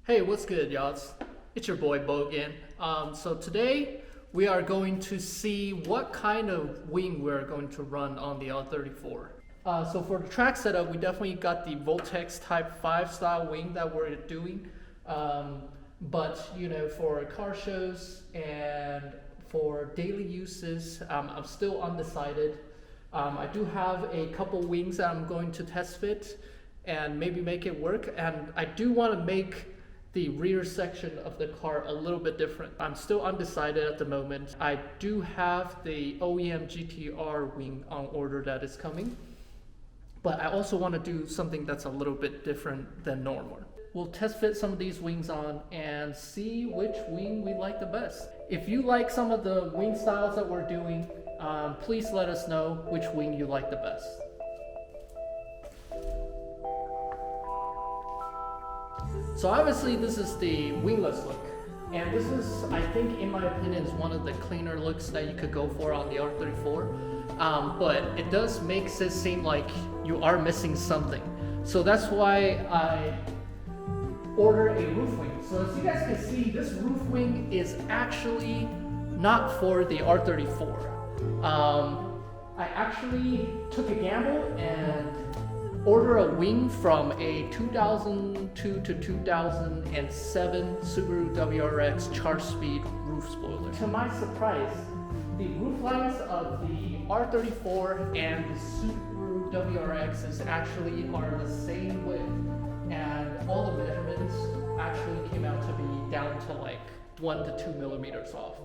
Hey, what's good, y'all? It's your boy Bo again. So today we are going to see what kind of wing we're going to run on the R34. So for the track setup, we definitely got the Voltex Type 5 style wing that we're doing. But you know, for car shows and for daily uses, I'm still undecided. I do have a couple wings that I'm going to test fit and maybe make it work. And I do want to make the rear section of the car a little bit different. I'm still undecided at the moment. I do have the OEM GTR wing on order that is coming, but I also want to do something that's a little bit different than normal. We'll test fit some of these wings on and see which wing we like the best. If you like some of the wing styles that we're doing, please let us know which wing you like the best. So obviously this is the wingless look, and this is, I think, in my opinion, is one of the cleaner looks that you could go for on the R34, but it does make it seem like you are missing something. So that's why I ordered a roof wing. So as you guys can see, this roof wing is actually not for the R34. I actually took a gamble and order a wing from a 2002 to 2007 Subaru WRX charge speed roof spoiler. To my surprise, the roof lines of the R34 and the Subaru WRX actually are the same width, and all the measurements actually came out to be down to like 1 to 2 millimeters off.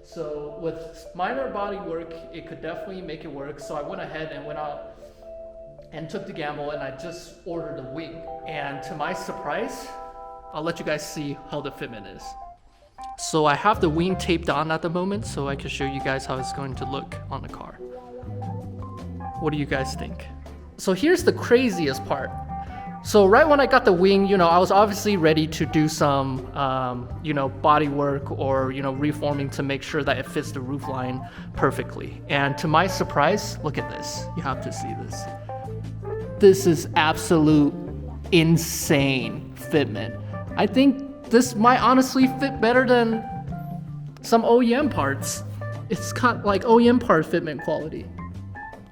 So with minor body work, it could definitely make it work. So I went ahead and went out and took the gamble, and I just ordered a wing. And to my surprise, I'll let you guys see how the fitment is. So I have the wing taped on at the moment, so I can show you guys how it's going to look on the car. What do you guys think? So here's the craziest part. So right when I got the wing, you know, I was obviously ready to do some, body work or, reforming to make sure that it fits the roof line perfectly. And to my surprise, look at this. You have to see this. This is absolute insane fitment. I think this might honestly fit better than some OEM parts. It's got like OEM part fitment quality,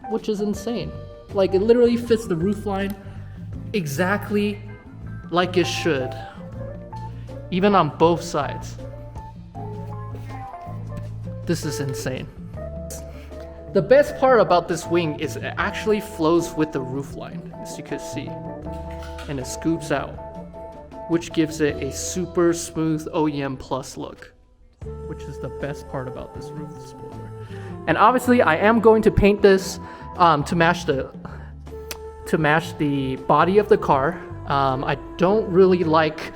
which is insane. Like, it literally fits the roof line exactly like it should, even on both sides. This is insane. The best part about this wing is it actually flows with the roof line, as you can see, and it scoops out, which gives it a super smooth OEM Plus look, which is the best part about this roof spoiler. And obviously I am going to paint this to match the body of the car. I don't really like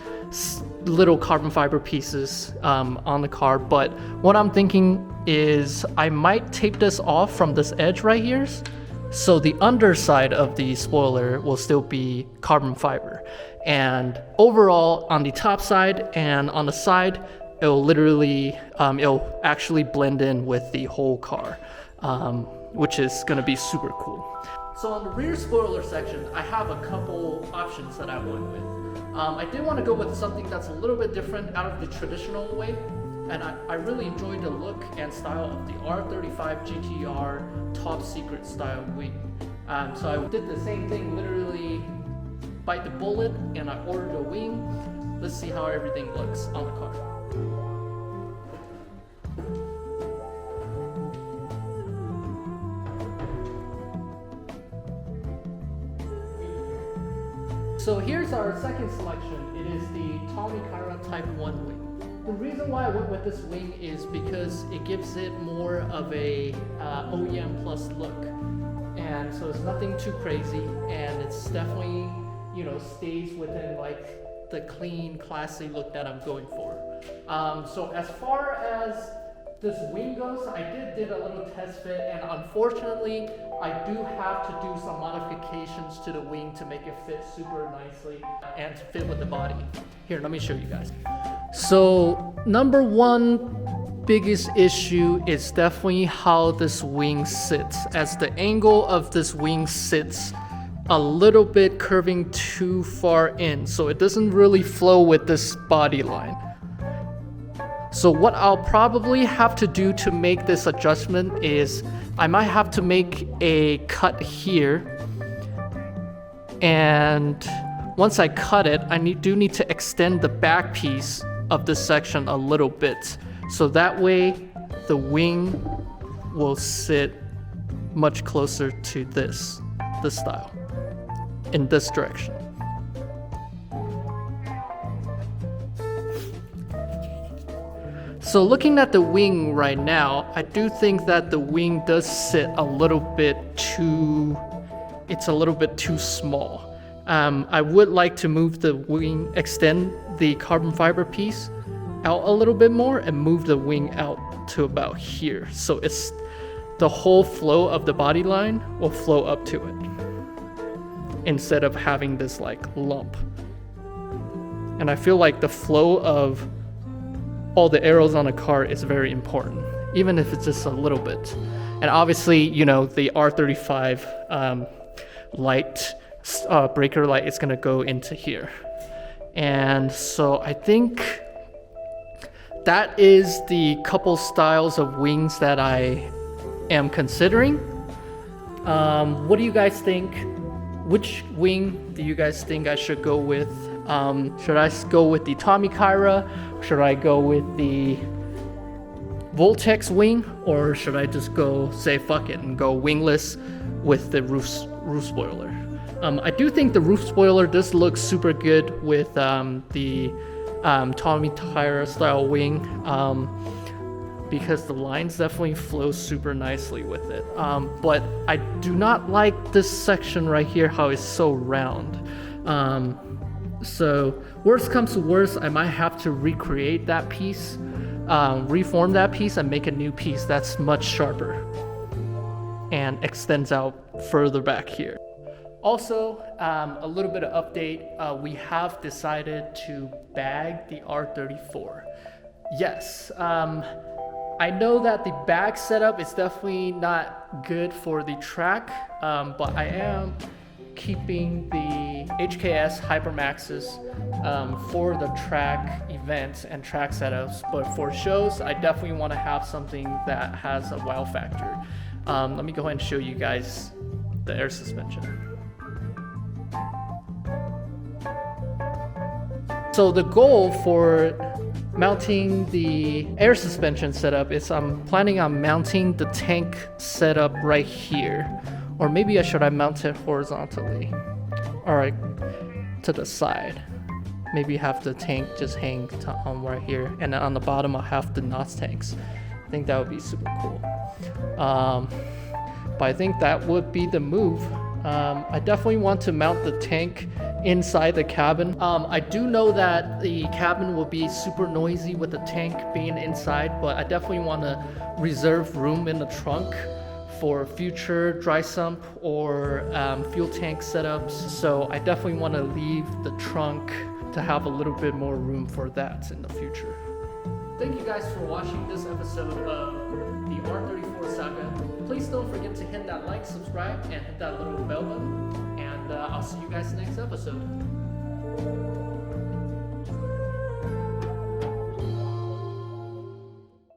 little carbon fiber pieces on the car, but what I'm thinking is I might tape this off from this edge right here, so the underside of the spoiler will still be carbon fiber, and overall on the top side and on the side, it'll actually blend in with the whole car, which is going to be super cool. So on the rear spoiler section, I have a couple options that I went with. I did want to go with something that's a little bit different out of the traditional way, and I really enjoyed the look and style of the R35 GTR top secret style wing. So I did the same thing, literally bite the bullet, and I ordered a wing. Let's see how everything looks on the car. So here's our second selection. It is the Tommy Kaira Type 1 wing. The reason why I went with this wing is because it gives it more of a OEM Plus look. And so it's nothing too crazy, and it's definitely, stays within like the clean, classy look that I'm going for. So as far as this wing goes, I did a little test fit, and unfortunately I do have to do some modifications to the wing to make it fit super nicely and to fit with the body. Here, let me show you guys. So number one biggest issue is definitely how this wing sits. As the angle of this wing sits a little bit curving too far in, so it doesn't really flow with this body line. So what I'll probably have to do to make this adjustment is I might have to make a cut here, and once I cut it, I do need to extend the back piece of this section a little bit, so that way the wing will sit much closer to this style, in this direction. So looking at the wing right now, I do think that the wing does sit a little bit too, it's a little bit too small. I would like to move the wing, extend the carbon fiber piece out a little bit more and move the wing out to about here. So it's the whole flow of the body line will flow up to it instead of having this like lump. And I feel like the flow of all the arrows on a car is very important, even if it's just a little bit. And obviously, you know, the R35 light, breaker light is gonna go into here. And so I think that is the couple styles of wings that I am considering. What do you guys think? Which wing do you guys think I should go with? Should I go with the Tommy Kaira? Should I go with the Voltex wing? Or should I just go say fuck it and go wingless with the roof spoiler? I do think the roof spoiler does look super good with the Tommy Kaira style wing, because the lines definitely flow super nicely with it. But I do not like this section right here, how it's so round. So worst comes to worst, I might have to recreate that piece, reform that piece and make a new piece that's much sharper and extends out further back here. Also, a little bit of update, we have decided to bag the R34. Yes, I know that the bag setup is definitely not good for the track, but I am keeping the HKS Hypermaxes for the track events and track setups, but for shows, I definitely want to have something that has a wow factor. Let me go ahead and show you guys the air suspension. So the goal for mounting the air suspension setup is I'm planning on mounting the tank setup right here. Or maybe should I mount it horizontally? Alright, to the side. Maybe have the tank just hang on right here. And then on the bottom I'll have the NOS tanks. I think that would be super cool. But I think that would be the move. I definitely want to mount the tank inside the cabin. I do know that the cabin will be super noisy with the tank being inside, but I definitely want to reserve room in the trunk for future dry sump or fuel tank setups. So I definitely want to leave the trunk to have a little bit more room for that in the future. Thank you guys for watching this episode of the R34 saga. Please don't forget to hit that like, subscribe, and hit that little bell button. And I'll see you guys next episode.